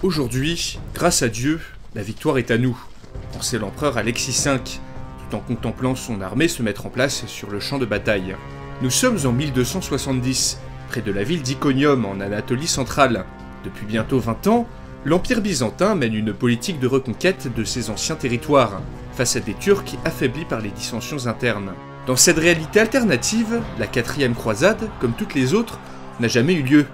Aujourd'hui, grâce à Dieu, la victoire est à nous, pensait l'empereur Alexis V, tout en contemplant son armée se mettre en place sur le champ de bataille. Nous sommes en 1270, près de la ville d'Iconium en Anatolie centrale. Depuis bientôt 20 ans, l'Empire byzantin mène une politique de reconquête de ses anciens territoires, face à des Turcs affaiblis par les dissensions internes. Dans cette réalité alternative, la 4e croisade, comme toutes les autres, n'a jamais eu lieu.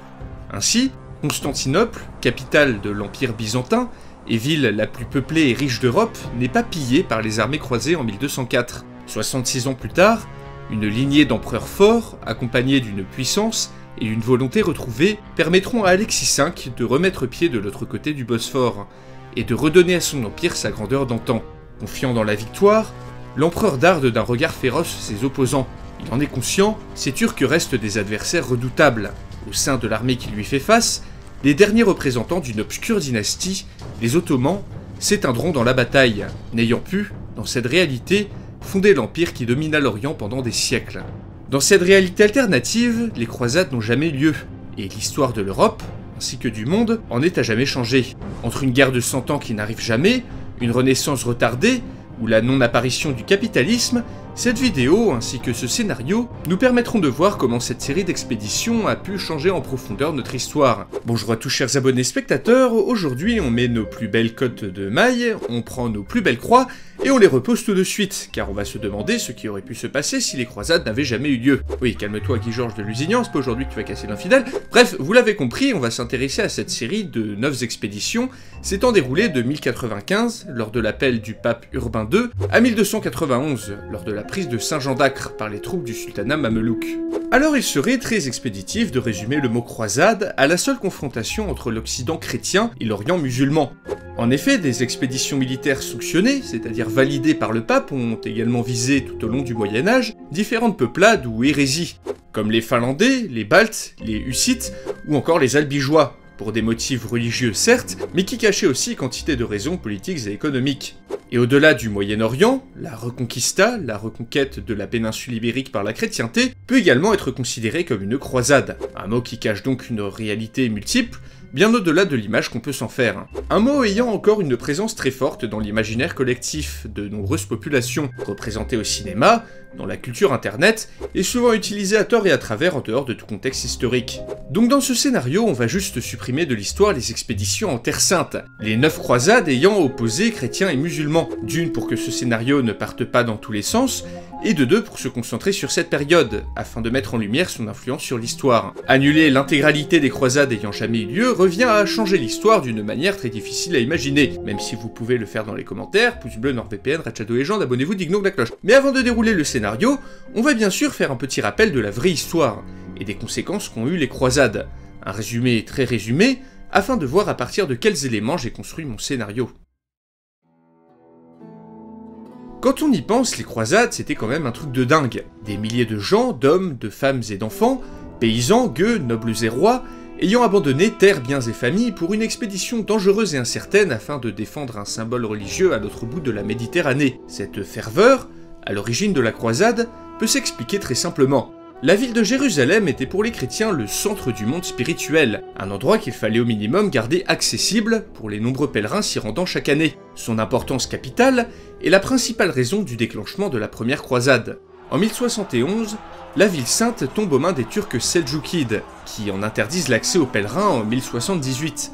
Ainsi, Constantinople, capitale de l'Empire byzantin, et ville la plus peuplée et riche d'Europe, n'est pas pillée par les armées croisées en 1204. 66 ans plus tard, une lignée d'empereurs forts, accompagnée d'une puissance et une volonté retrouvée, permettront à Alexis V de remettre pied de l'autre côté du Bosphore, et de redonner à son empire sa grandeur d'antan. Confiant dans la victoire, l'empereur darde d'un regard féroce ses opposants. Il en est conscient, ces Turcs restent des adversaires redoutables. Au sein de l'armée qui lui fait face, les derniers représentants d'une obscure dynastie, les Ottomans, s'éteindront dans la bataille, n'ayant pu, dans cette réalité, fonder l'empire qui domina l'Orient pendant des siècles. Dans cette réalité alternative, les croisades n'ont jamais eu lieu, et l'histoire de l'Europe, ainsi que du monde, en est à jamais changée. Entre une guerre de 100 ans qui n'arrive jamais, une renaissance retardée, ou la non-apparition du capitalisme, cette vidéo ainsi que ce scénario nous permettront de voir comment cette série d'expéditions a pu changer en profondeur notre histoire. Bonjour à tous chers abonnés spectateurs, aujourd'hui on met nos plus belles cottes de mailles, on prend nos plus belles croix et on les repose tout de suite, car on va se demander ce qui aurait pu se passer si les croisades n'avaient jamais eu lieu. Oui, calme-toi Guy Georges de Lusignan, c'est pas aujourd'hui que tu vas casser l'infidèle. Bref, vous l'avez compris, on va s'intéresser à cette série de 9 expéditions s'étant déroulées de 1095, lors de l'appel du pape Urbain II, à 1291, lors de la prise de Saint-Jean d'Acre par les troupes du sultanat mamelouk. Alors il serait très expéditif de résumer le mot croisade à la seule confrontation entre l'Occident chrétien et l'Orient musulman. En effet, des expéditions militaires sanctionnées, c'est-à-dire validées par le pape, ont également visé tout au long du Moyen-Âge différentes peuplades ou hérésies, comme les Finlandais, les Baltes, les Hussites ou encore les Albigeois, pour des motifs religieux certes, mais qui cachaient aussi quantité de raisons politiques et économiques. Et au-delà du Moyen-Orient, la Reconquista, la reconquête de la péninsule ibérique par la chrétienté, peut également être considérée comme une croisade, un mot qui cache donc une réalité multiple, bien au-delà de l'image qu'on peut s'en faire. Un mot ayant encore une présence très forte dans l'imaginaire collectif de nombreuses populations, représentées au cinéma, dans la culture internet, et souvent utilisé à tort et à travers en dehors de tout contexte historique. Donc dans ce scénario, on va juste supprimer de l'histoire les expéditions en Terre Sainte, les 9 croisades ayant opposé chrétiens et musulmans, d'une pour que ce scénario ne parte pas dans tous les sens, et de deux pour se concentrer sur cette période, afin de mettre en lumière son influence sur l'histoire. Annuler l'intégralité des croisades ayant jamais eu lieu revient à changer l'histoire d'une manière très difficile à imaginer, même si vous pouvez le faire dans les commentaires, pouce bleu, NordVPN, Red Shadow Legend, abonnez-vous, digno de la cloche. Mais avant de dérouler le scénario, on va bien sûr faire un petit rappel de la vraie histoire, et des conséquences qu'ont eu les croisades. Un résumé très résumé, afin de voir à partir de quels éléments j'ai construit mon scénario. Quand on y pense, les croisades c'était quand même un truc de dingue. Des milliers de gens, d'hommes, de femmes et d'enfants, paysans, gueux, nobles et rois, ayant abandonné terres, biens et familles pour une expédition dangereuse et incertaine afin de défendre un symbole religieux à l'autre bout de la Méditerranée. Cette ferveur, à l'origine de la croisade, peut s'expliquer très simplement. La ville de Jérusalem était pour les chrétiens le centre du monde spirituel, un endroit qu'il fallait au minimum garder accessible pour les nombreux pèlerins s'y rendant chaque année. Son importance capitale est la principale raison du déclenchement de la première croisade. En 1071, la ville sainte tombe aux mains des Turcs seldjoukides, qui en interdisent l'accès aux pèlerins en 1078.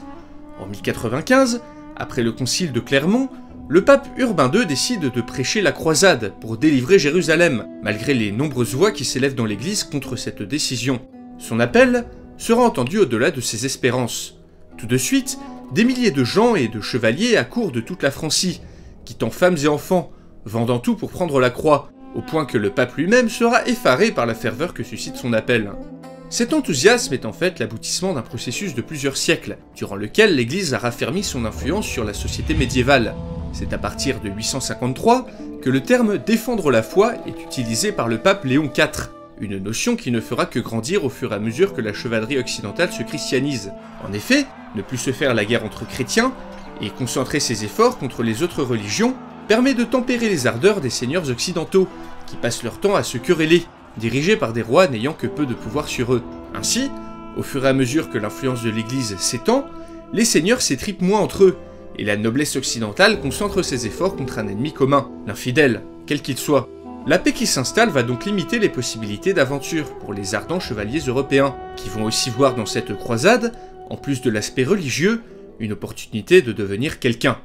En 1095, après le concile de Clermont, le pape Urbain II décide de prêcher la croisade pour délivrer Jérusalem, malgré les nombreuses voix qui s'élèvent dans l'église contre cette décision. Son appel sera entendu au-delà de ses espérances. Tout de suite, des milliers de gens et de chevaliers accourent de toute la Francie, quittant femmes et enfants, vendant tout pour prendre la croix, au point que le pape lui-même sera effaré par la ferveur que suscite son appel. Cet enthousiasme est en fait l'aboutissement d'un processus de plusieurs siècles, durant lequel l'Église a raffermi son influence sur la société médiévale. C'est à partir de 853 que le terme « défendre la foi » est utilisé par le pape Léon IV, une notion qui ne fera que grandir au fur et à mesure que la chevalerie occidentale se christianise. En effet, ne plus se faire la guerre entre chrétiens, et concentrer ses efforts contre les autres religions, permet de tempérer les ardeurs des seigneurs occidentaux, qui passent leur temps à se quereller, dirigés par des rois n'ayant que peu de pouvoir sur eux. Ainsi, au fur et à mesure que l'influence de l'Église s'étend, les seigneurs s'étripent moins entre eux, et la noblesse occidentale concentre ses efforts contre un ennemi commun, l'infidèle, quel qu'il soit. La paix qui s'installe va donc limiter les possibilités d'aventure pour les ardents chevaliers européens, qui vont aussi voir dans cette croisade, en plus de l'aspect religieux, une opportunité de devenir quelqu'un.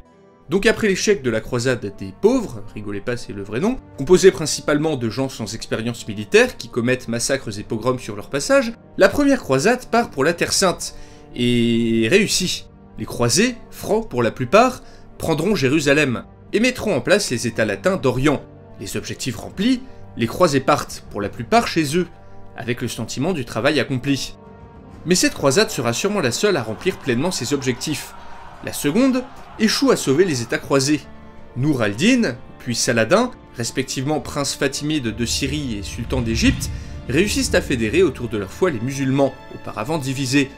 Donc après l'échec de la croisade des pauvres, rigolez pas c'est le vrai nom, composée principalement de gens sans expérience militaire qui commettent massacres et pogroms sur leur passage, la première croisade part pour la Terre Sainte, et réussit. Les croisés, francs pour la plupart, prendront Jérusalem, et mettront en place les États latins d'Orient. Les objectifs remplis, les croisés partent, pour la plupart chez eux, avec le sentiment du travail accompli. Mais cette croisade sera sûrement la seule à remplir pleinement ses objectifs. La seconde échoue à sauver les États croisés. Nour al-Din, puis Saladin, respectivement prince fatimide de Syrie et sultan d'Égypte, réussissent à fédérer autour de leur foi les musulmans, auparavant divisés,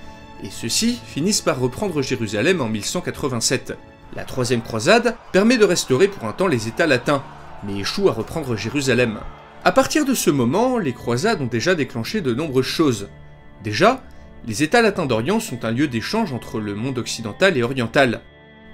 et ceux-ci finissent par reprendre Jérusalem en 1187. La troisième croisade permet de restaurer pour un temps les États latins, mais échoue à reprendre Jérusalem. À partir de ce moment, les croisades ont déjà déclenché de nombreuses choses. Déjà, les États latins d'Orient sont un lieu d'échange entre le monde occidental et oriental.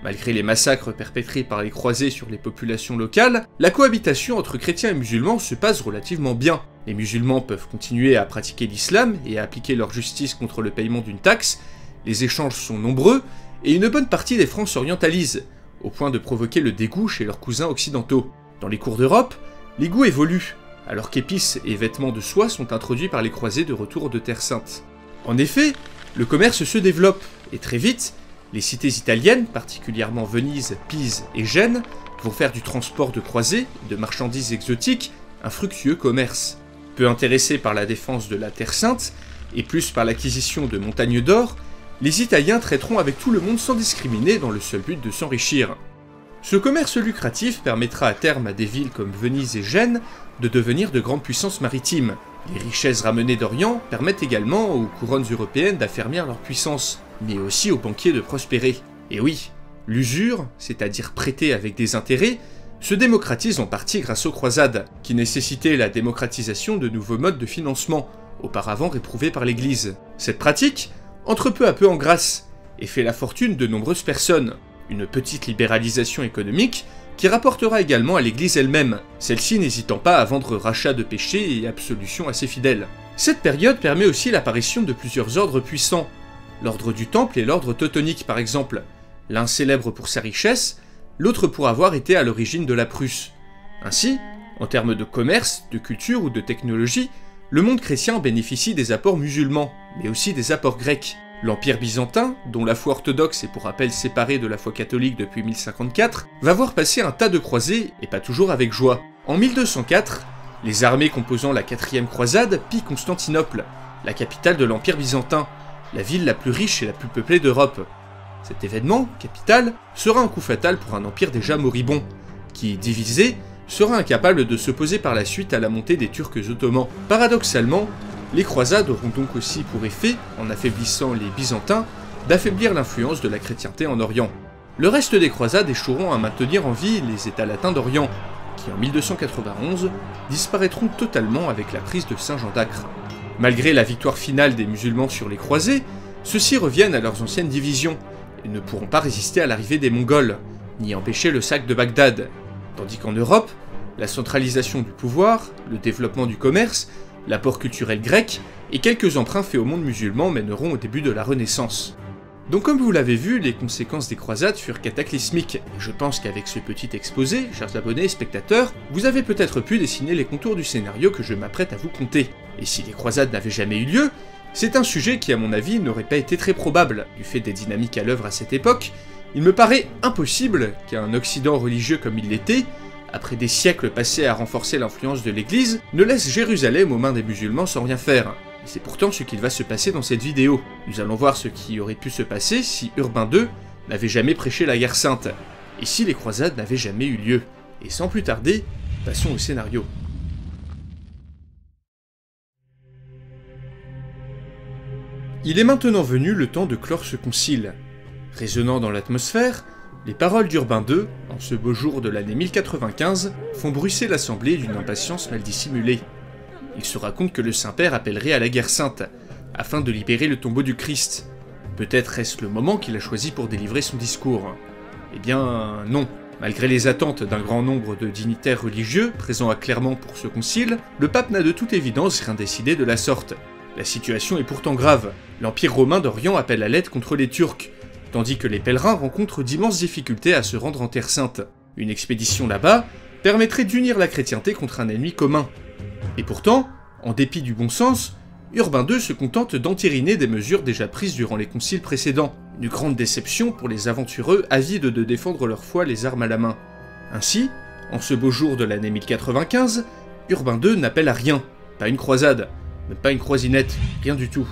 Malgré les massacres perpétrés par les croisés sur les populations locales, la cohabitation entre chrétiens et musulmans se passe relativement bien. Les musulmans peuvent continuer à pratiquer l'islam et à appliquer leur justice contre le paiement d'une taxe, les échanges sont nombreux, et une bonne partie des Francs s'orientalisent, au point de provoquer le dégoût chez leurs cousins occidentaux. Dans les cours d'Europe, les goûts évoluent, alors qu'épices et vêtements de soie sont introduits par les croisés de retour de Terre Sainte. En effet, le commerce se développe, et très vite, les cités italiennes, particulièrement Venise, Pise et Gênes, vont faire du transport de croisés, de marchandises exotiques, un fructueux commerce. Peu intéressés par la défense de la Terre Sainte, et plus par l'acquisition de montagnes d'or, les Italiens traiteront avec tout le monde sans discriminer dans le seul but de s'enrichir. Ce commerce lucratif permettra à terme à des villes comme Venise et Gênes de devenir de grandes puissances maritimes. Les richesses ramenées d'Orient permettent également aux couronnes européennes d'affermir leur puissance, mais aussi aux banquiers de prospérer. Et oui, l'usure, c'est-à-dire prêter avec des intérêts, se démocratise en partie grâce aux croisades, qui nécessitaient la démocratisation de nouveaux modes de financement, auparavant réprouvés par l'Église. Cette pratique entre peu à peu en grâce, et fait la fortune de nombreuses personnes. Une petite libéralisation économique qui rapportera également à l'Église elle-même, celle-ci n'hésitant pas à vendre rachat de péchés et absolution à ses fidèles. Cette période permet aussi l'apparition de plusieurs ordres puissants, l'ordre du Temple et l'ordre teutonique par exemple, l'un célèbre pour sa richesse, l'autre pour avoir été à l'origine de la Prusse. Ainsi, en termes de commerce, de culture ou de technologie, le monde chrétien bénéficie des apports musulmans, mais aussi des apports grecs. L'Empire byzantin, dont la foi orthodoxe est pour rappel séparée de la foi catholique depuis 1054, va voir passer un tas de croisés, et pas toujours avec joie. En 1204, les armées composant la 4e croisade pillent Constantinople, la capitale de l'Empire byzantin, la ville la plus riche et la plus peuplée d'Europe. Cet événement, capital, sera un coup fatal pour un empire déjà moribond, qui, divisé, sera incapable de s'opposer par la suite à la montée des Turcs ottomans. Paradoxalement, les croisades auront donc aussi pour effet, en affaiblissant les Byzantins, d'affaiblir l'influence de la chrétienté en Orient. Le reste des croisades échoueront à maintenir en vie les États latins d'Orient, qui en 1291 disparaîtront totalement avec la prise de Saint-Jean d'Acre. Malgré la victoire finale des musulmans sur les croisés, ceux-ci reviennent à leurs anciennes divisions, et ne pourront pas résister à l'arrivée des Mongols, ni empêcher le sac de Bagdad. Tandis qu'en Europe, la centralisation du pouvoir, le développement du commerce, l'apport culturel grec et quelques emprunts faits au monde musulman mèneront au début de la Renaissance. Donc comme vous l'avez vu, les conséquences des croisades furent cataclysmiques, et je pense qu'avec ce petit exposé, chers abonnés et spectateurs, vous avez peut-être pu dessiner les contours du scénario que je m'apprête à vous conter. Et si les croisades n'avaient jamais eu lieu, c'est un sujet qui à mon avis n'aurait pas été très probable, du fait des dynamiques à l'œuvre à cette époque. Il me paraît impossible qu'un Occident religieux comme il l'était, après des siècles passés à renforcer l'influence de l'Église, ne laisse Jérusalem aux mains des musulmans sans rien faire. Et c'est pourtant ce qu'il va se passer dans cette vidéo. Nous allons voir ce qui aurait pu se passer si Urbain II n'avait jamais prêché la guerre sainte, et si les croisades n'avaient jamais eu lieu. Et sans plus tarder, passons au scénario. Il est maintenant venu le temps de clore ce concile. Résonnant dans l'atmosphère, les paroles d'Urbain II, en ce beau jour de l'année 1095, font bruisser l'assemblée d'une impatience mal dissimulée. Il se raconte que le Saint-Père appellerait à la guerre sainte, afin de libérer le tombeau du Christ. Peut-être est-ce le moment qu'il a choisi pour délivrer son discours? Eh bien, non. Malgré les attentes d'un grand nombre de dignitaires religieux présents à Clermont pour ce concile, le pape n'a de toute évidence rien décidé de la sorte. La situation est pourtant grave. L'Empire romain d'Orient appelle à l'aide contre les Turcs, tandis que les pèlerins rencontrent d'immenses difficultés à se rendre en Terre Sainte. Une expédition là-bas permettrait d'unir la chrétienté contre un ennemi commun. Et pourtant, en dépit du bon sens, Urbain II se contente d'entériner des mesures déjà prises durant les conciles précédents. Une grande déception pour les aventureux avides de défendre leur foi les armes à la main. Ainsi, en ce beau jour de l'année 1095, Urbain II n'appelle à rien, pas une croisade, même pas une croisinette, rien du tout.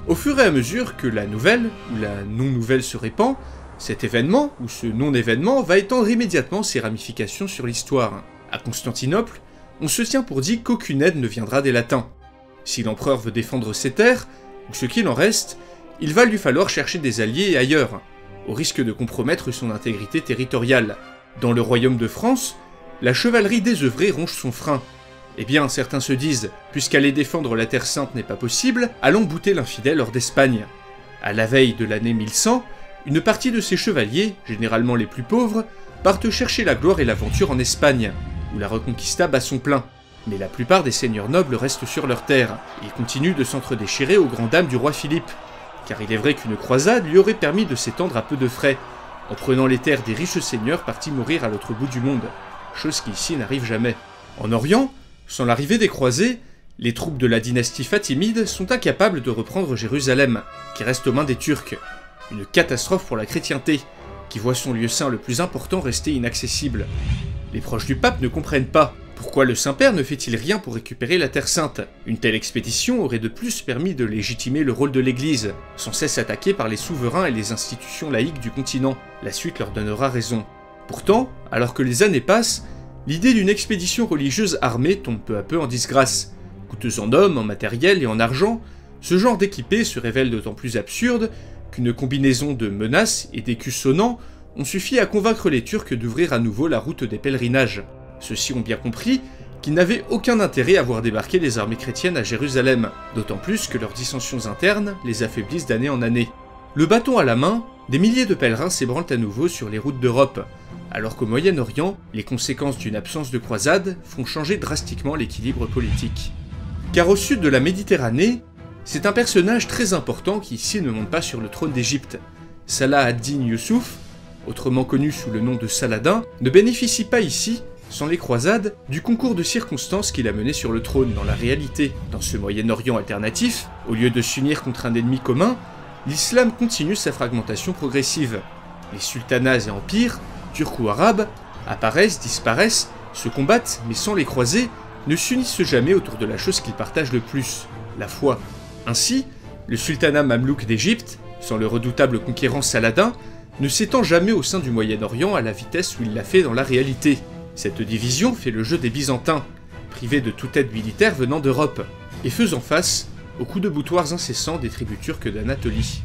Au fur et à mesure que la nouvelle, ou la non-nouvelle se répand, cet événement, ou ce non-événement, va étendre immédiatement ses ramifications sur l'histoire. À Constantinople, on se tient pour dit qu'aucune aide ne viendra des Latins. Si l'empereur veut défendre ses terres, ou ce qu'il en reste, il va lui falloir chercher des alliés ailleurs, au risque de compromettre son intégrité territoriale. Dans le royaume de France, la chevalerie désœuvrée ronge son frein. Eh bien, certains se disent, puisqu'aller défendre la Terre Sainte n'est pas possible, allons bouter l'infidèle hors d'Espagne. À la veille de l'année 1100, une partie de ces chevaliers, généralement les plus pauvres, partent chercher la gloire et l'aventure en Espagne, où la Reconquista bat son plein. Mais la plupart des seigneurs nobles restent sur leurs terres, et continuent de s'entre-déchirer aux grandes dames du roi Philippe, car il est vrai qu'une croisade lui aurait permis de s'étendre à peu de frais, en prenant les terres des riches seigneurs partis mourir à l'autre bout du monde, chose qui ici n'arrive jamais. En Orient, sans l'arrivée des croisés, les troupes de la dynastie fatimide sont incapables de reprendre Jérusalem, qui reste aux mains des Turcs. Une catastrophe pour la chrétienté, qui voit son lieu saint le plus important rester inaccessible. Les proches du pape ne comprennent pas. Pourquoi le Saint-Père ne fait-il rien pour récupérer la Terre Sainte? Une telle expédition aurait de plus permis de légitimer le rôle de l'Église, sans cesse attaquée par les souverains et les institutions laïques du continent. La suite leur donnera raison. Pourtant, alors que les années passent, l'idée d'une expédition religieuse armée tombe peu à peu en disgrâce. Coûteuse en hommes, en matériel et en argent, ce genre d'équipée se révèle d'autant plus absurde qu'une combinaison de menaces et d'écus sonnants ont suffi à convaincre les Turcs d'ouvrir à nouveau la route des pèlerinages. Ceux-ci ont bien compris qu'ils n'avaient aucun intérêt à voir débarquer les armées chrétiennes à Jérusalem, d'autant plus que leurs dissensions internes les affaiblissent d'année en année. Le bâton à la main, des milliers de pèlerins s'ébranlent à nouveau sur les routes d'Europe, alors qu'au Moyen-Orient, les conséquences d'une absence de croisade font changer drastiquement l'équilibre politique. Car au sud de la Méditerranée, c'est un personnage très important qui ici ne monte pas sur le trône d'Égypte. Salah ad-Din Youssouf, autrement connu sous le nom de Saladin, ne bénéficie pas ici, sans les croisades, du concours de circonstances qu'il a mené sur le trône dans la réalité. Dans ce Moyen-Orient alternatif, au lieu de s'unir contre un ennemi commun, l'islam continue sa fragmentation progressive. Les sultanats et empires, turcs ou arabes, apparaissent, disparaissent, se combattent, mais sans les croisés, ne s'unissent jamais autour de la chose qu'ils partagent le plus, la foi. Ainsi, le sultanat mamelouk d'Égypte, sans le redoutable conquérant Saladin, ne s'étend jamais au sein du Moyen-Orient à la vitesse où il l'a fait dans la réalité. Cette division fait le jeu des Byzantins, privés de toute aide militaire venant d'Europe, et faisant face aux coups de boutoirs incessants des tribus turques d'Anatolie.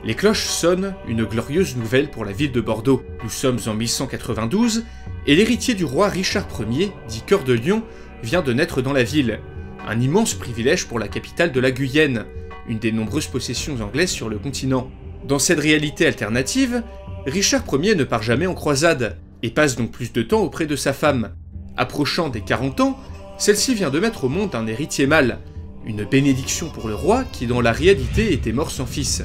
Les cloches sonnent une glorieuse nouvelle pour la ville de Bordeaux. Nous sommes en 1192, et l'héritier du roi Richard Ier, dit Cœur de Lion, vient de naître dans la ville. Un immense privilège pour la capitale de la Guyenne, une des nombreuses possessions anglaises sur le continent. Dans cette réalité alternative, Richard Ier ne part jamais en croisade, et passe donc plus de temps auprès de sa femme. Approchant des 40 ans, celle-ci vient de mettre au monde un héritier mâle, une bénédiction pour le roi qui dans la réalité était mort sans fils.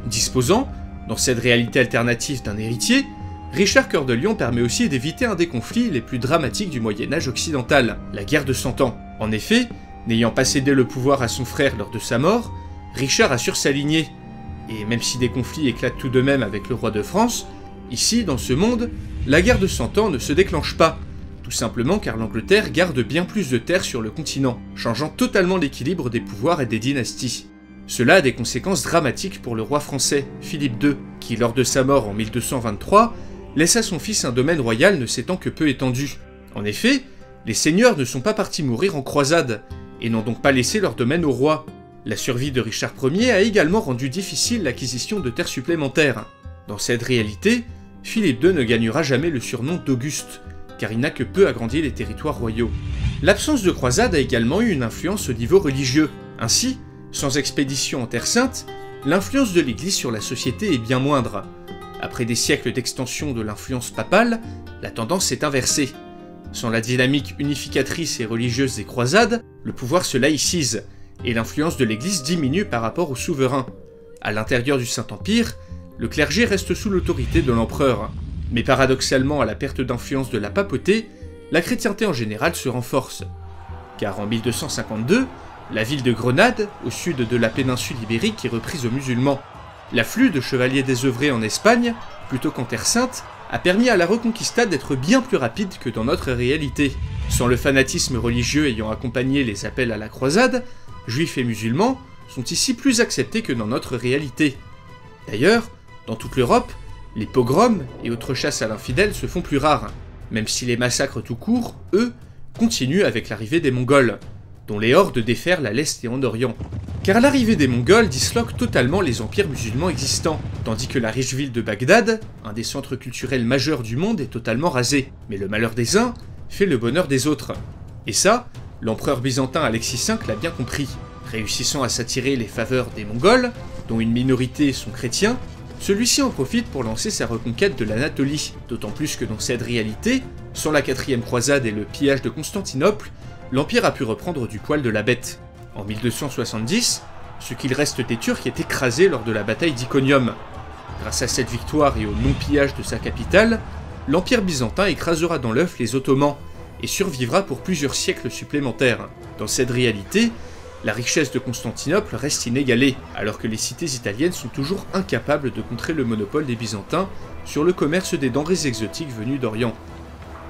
Disposant, dans cette réalité alternative d'un héritier, Richard Cœur de Lion permet aussi d'éviter un des conflits les plus dramatiques du Moyen-Âge occidental, la guerre de 100 ans. En effet, n'ayant pas cédé le pouvoir à son frère lors de sa mort, Richard assure sa lignée. Et même si des conflits éclatent tout de même avec le roi de France, ici, dans ce monde, la guerre de 100 ans ne se déclenche pas, tout simplement car l'Angleterre garde bien plus de terres sur le continent, changeant totalement l'équilibre des pouvoirs et des dynasties. Cela a des conséquences dramatiques pour le roi français, Philippe II, qui lors de sa mort en 1223, laisse à son fils un domaine royal ne s'étant que peu étendu. En effet, les seigneurs ne sont pas partis mourir en croisade, et n'ont donc pas laissé leur domaine au roi. La survie de Richard Ier a également rendu difficile l'acquisition de terres supplémentaires. Dans cette réalité, Philippe II ne gagnera jamais le surnom d'Auguste, car il n'a que peu agrandi les territoires royaux. L'absence de croisade a également eu une influence au niveau religieux. Ainsi, sans expédition en Terre Sainte, l'influence de l'Église sur la société est bien moindre. Après des siècles d'extension de l'influence papale, la tendance s'est inversée. Sans la dynamique unificatrice et religieuse des croisades, le pouvoir se laïcise, et l'influence de l'Église diminue par rapport au souverain. À l'intérieur du Saint-Empire, le clergé reste sous l'autorité de l'empereur. Mais paradoxalement, à la perte d'influence de la papauté, la chrétienté en général se renforce. Car en 1252, la ville de Grenade, au sud de la péninsule ibérique, est reprise aux musulmans. L'afflux de chevaliers désœuvrés en Espagne, plutôt qu'en Terre Sainte, a permis à la Reconquista d'être bien plus rapide que dans notre réalité. Sans le fanatisme religieux ayant accompagné les appels à la croisade, juifs et musulmans sont ici plus acceptés que dans notre réalité. D'ailleurs, dans toute l'Europe, les pogroms et autres chasses à l'infidèle se font plus rares, même si les massacres tout court, eux, continuent avec l'arrivée des Mongols, dont les hordes déferlent à l'est et en orient. Car l'arrivée des Mongols disloque totalement les empires musulmans existants, tandis que la riche ville de Bagdad, un des centres culturels majeurs du monde, est totalement rasée. Mais le malheur des uns fait le bonheur des autres. Et ça, l'empereur byzantin Alexis V l'a bien compris. Réussissant à s'attirer les faveurs des Mongols, dont une minorité sont chrétiens, celui-ci en profite pour lancer sa reconquête de l'Anatolie, d'autant plus que dans cette réalité, sans la 4e croisade et le pillage de Constantinople, l'Empire a pu reprendre du poil de la bête. En 1270, ce qu'il reste des Turcs est écrasé lors de la bataille d'Iconium. Grâce à cette victoire et au non-pillage de sa capitale, l'Empire byzantin écrasera dans l'œuf les Ottomans et survivra pour plusieurs siècles supplémentaires. Dans cette réalité, la richesse de Constantinople reste inégalée, alors que les cités italiennes sont toujours incapables de contrer le monopole des Byzantins sur le commerce des denrées exotiques venues d'Orient.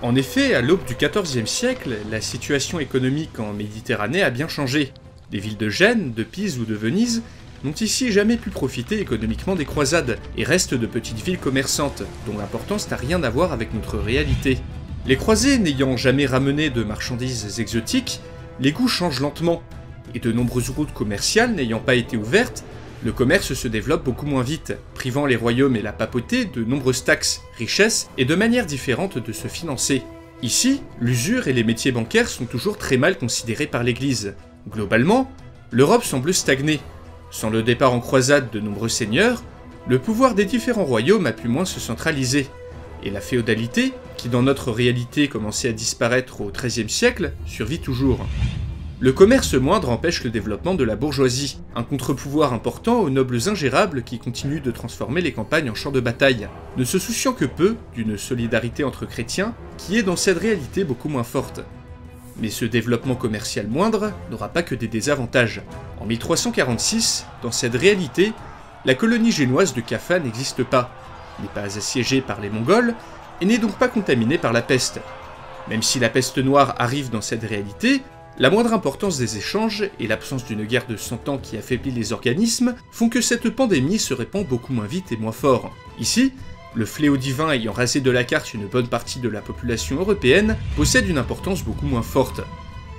En effet, à l'aube du XIVe siècle, la situation économique en Méditerranée a bien changé. Les villes de Gênes, de Pise ou de Venise n'ont ici jamais pu profiter économiquement des croisades, et restent de petites villes commerçantes, dont l'importance n'a rien à voir avec notre réalité. Les croisés n'ayant jamais ramené de marchandises exotiques, les goûts changent lentement, et de nombreuses routes commerciales n'ayant pas été ouvertes, le commerce se développe beaucoup moins vite, privant les royaumes et la papauté de nombreuses taxes, richesses et de manières différentes de se financer. Ici, l'usure et les métiers bancaires sont toujours très mal considérés par l'Église. Globalement, l'Europe semble stagner. Sans le départ en croisade de nombreux seigneurs, le pouvoir des différents royaumes a pu moins se centraliser, et la féodalité, qui dans notre réalité commençait à disparaître au XIIIe siècle, survit toujours. Le commerce moindre empêche le développement de la bourgeoisie, un contre-pouvoir important aux nobles ingérables qui continuent de transformer les campagnes en champs de bataille, ne se souciant que peu d'une solidarité entre chrétiens qui est dans cette réalité beaucoup moins forte. Mais ce développement commercial moindre n'aura pas que des désavantages. En 1346, dans cette réalité, la colonie génoise de Kaffa n'existe pas, n'est pas assiégée par les Mongols et n'est donc pas contaminée par la peste. Même si la peste noire arrive dans cette réalité, la moindre importance des échanges et l'absence d'une guerre de 100 ans qui affaiblit les organismes font que cette pandémie se répand beaucoup moins vite et moins fort. Ici, le fléau divin ayant rasé de la carte une bonne partie de la population européenne possède une importance beaucoup moins forte.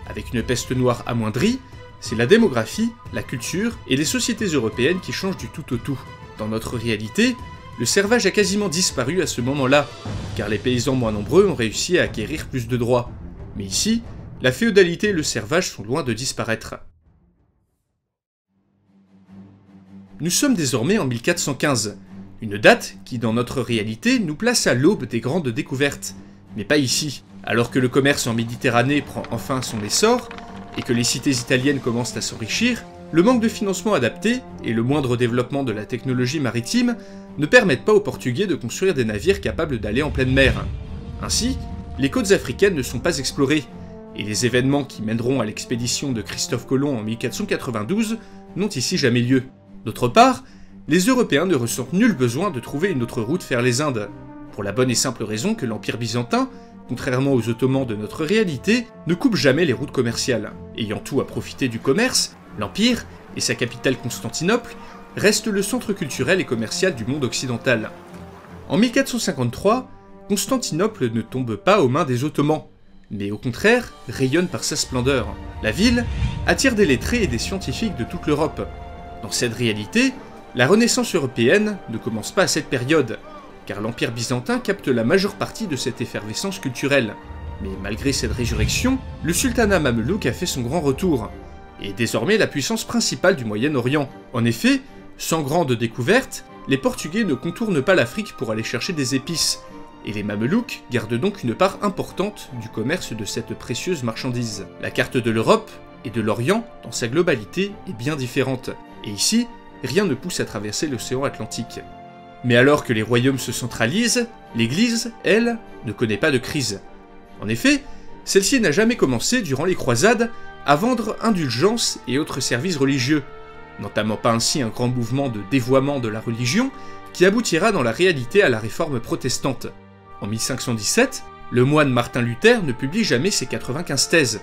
Avec une peste noire amoindrie, c'est la démographie, la culture et les sociétés européennes qui changent du tout au tout. Dans notre réalité, le servage a quasiment disparu à ce moment-là, car les paysans moins nombreux ont réussi à acquérir plus de droits. Mais ici, la féodalité et le servage sont loin de disparaître. Nous sommes désormais en 1415, une date qui, dans notre réalité, nous place à l'aube des grandes découvertes. Mais pas ici. Alors que le commerce en Méditerranée prend enfin son essor, et que les cités italiennes commencent à s'enrichir, le manque de financement adapté et le moindre développement de la technologie maritime ne permettent pas aux Portugais de construire des navires capables d'aller en pleine mer. Ainsi, les côtes africaines ne sont pas explorées, et les événements qui mèneront à l'expédition de Christophe Colomb en 1492 n'ont ici jamais lieu. D'autre part, les Européens ne ressentent nul besoin de trouver une autre route vers les Indes, pour la bonne et simple raison que l'Empire byzantin, contrairement aux Ottomans de notre réalité, ne coupe jamais les routes commerciales. Ayant tout à profiter du commerce, l'Empire, et sa capitale Constantinople, restent le centre culturel et commercial du monde occidental. En 1453, Constantinople ne tombe pas aux mains des Ottomans, mais au contraire, rayonne par sa splendeur. La ville attire des lettrés et des scientifiques de toute l'Europe. Dans cette réalité, la Renaissance européenne ne commence pas à cette période, car l'Empire byzantin capte la majeure partie de cette effervescence culturelle. Mais malgré cette résurrection, le sultanat mamelouk a fait son grand retour, et est désormais la puissance principale du Moyen-Orient. En effet, sans grande découverte, les Portugais ne contournent pas l'Afrique pour aller chercher des épices, et les Mamelouks gardent donc une part importante du commerce de cette précieuse marchandise. La carte de l'Europe et de l'Orient, dans sa globalité, est bien différente, et ici, rien ne pousse à traverser l'océan Atlantique. Mais alors que les royaumes se centralisent, l'Église, elle, ne connaît pas de crise. En effet, celle-ci n'a jamais commencé, durant les croisades, à vendre indulgences et autres services religieux, n'entamant pas ainsi un grand mouvement de dévoiement de la religion qui aboutira dans la réalité à la réforme protestante. En 1517, le moine Martin Luther ne publie jamais ses 95 thèses,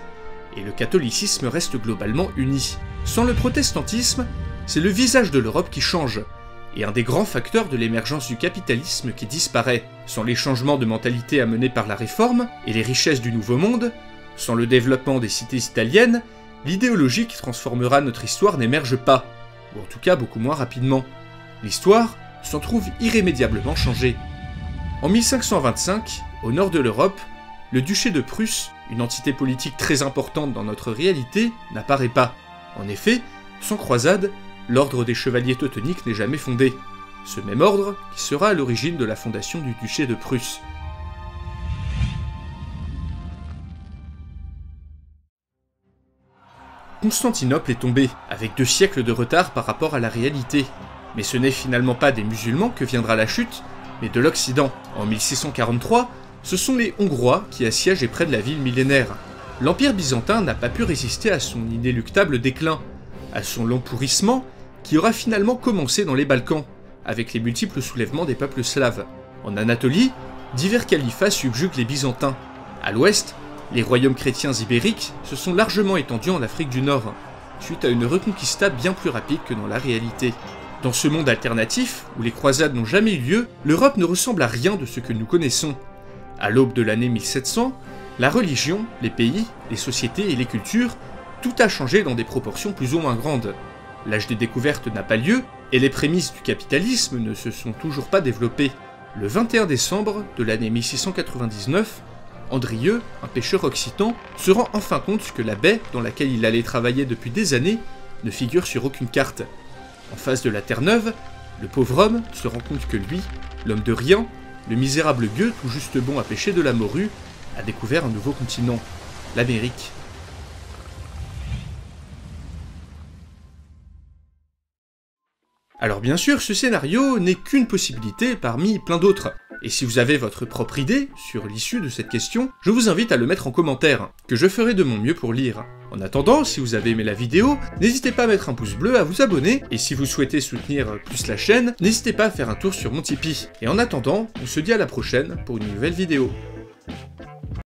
et le catholicisme reste globalement uni. Sans le protestantisme, c'est le visage de l'Europe qui change, et un des grands facteurs de l'émergence du capitalisme qui disparaît. Sans les changements de mentalité amenés par la Réforme et les richesses du Nouveau Monde, sans le développement des cités italiennes, l'idéologie qui transformera notre histoire n'émerge pas, ou en tout cas beaucoup moins rapidement. L'histoire s'en trouve irrémédiablement changée. En 1525, au nord de l'Europe, le duché de Prusse, une entité politique très importante dans notre réalité, n'apparaît pas. En effet, sans croisade, l'ordre des chevaliers teutoniques n'est jamais fondé. Ce même ordre qui sera à l'origine de la fondation du duché de Prusse. Constantinople est tombée, avec 2 siècles de retard par rapport à la réalité. Mais ce n'est finalement pas des musulmans que viendra la chute, mais de l'Occident. En 1643, ce sont les Hongrois qui assiègent et prennent la ville millénaire. L'Empire byzantin n'a pas pu résister à son inéluctable déclin, à son long pourrissement, qui aura finalement commencé dans les Balkans, avec les multiples soulèvements des peuples slaves. En Anatolie, divers califats subjuguent les Byzantins. À l'ouest, les royaumes chrétiens ibériques se sont largement étendus en Afrique du Nord, suite à une reconquista bien plus rapide que dans la réalité. Dans ce monde alternatif, où les croisades n'ont jamais eu lieu, l'Europe ne ressemble à rien de ce que nous connaissons. À l'aube de l'année 1700, la religion, les pays, les sociétés et les cultures, tout a changé dans des proportions plus ou moins grandes. L'âge des découvertes n'a pas lieu, et les prémices du capitalisme ne se sont toujours pas développées. Le 21 décembre de l'année 1699, Andrieux, un pêcheur occitan, se rend enfin compte que la baie dans laquelle il allait travailler depuis des années ne figure sur aucune carte. En face de la Terre-Neuve, le pauvre homme se rend compte que lui, l'homme de rien, le misérable gueux tout juste bon à pêcher de la morue, a découvert un nouveau continent, l'Amérique. Alors bien sûr, ce scénario n'est qu'une possibilité parmi plein d'autres. Et si vous avez votre propre idée sur l'issue de cette question, je vous invite à le mettre en commentaire, que je ferai de mon mieux pour lire. En attendant, si vous avez aimé la vidéo, n'hésitez pas à mettre un pouce bleu, à vous abonner, et si vous souhaitez soutenir plus la chaîne, n'hésitez pas à faire un tour sur mon Tipeee. Et en attendant, on se dit à la prochaine pour une nouvelle vidéo.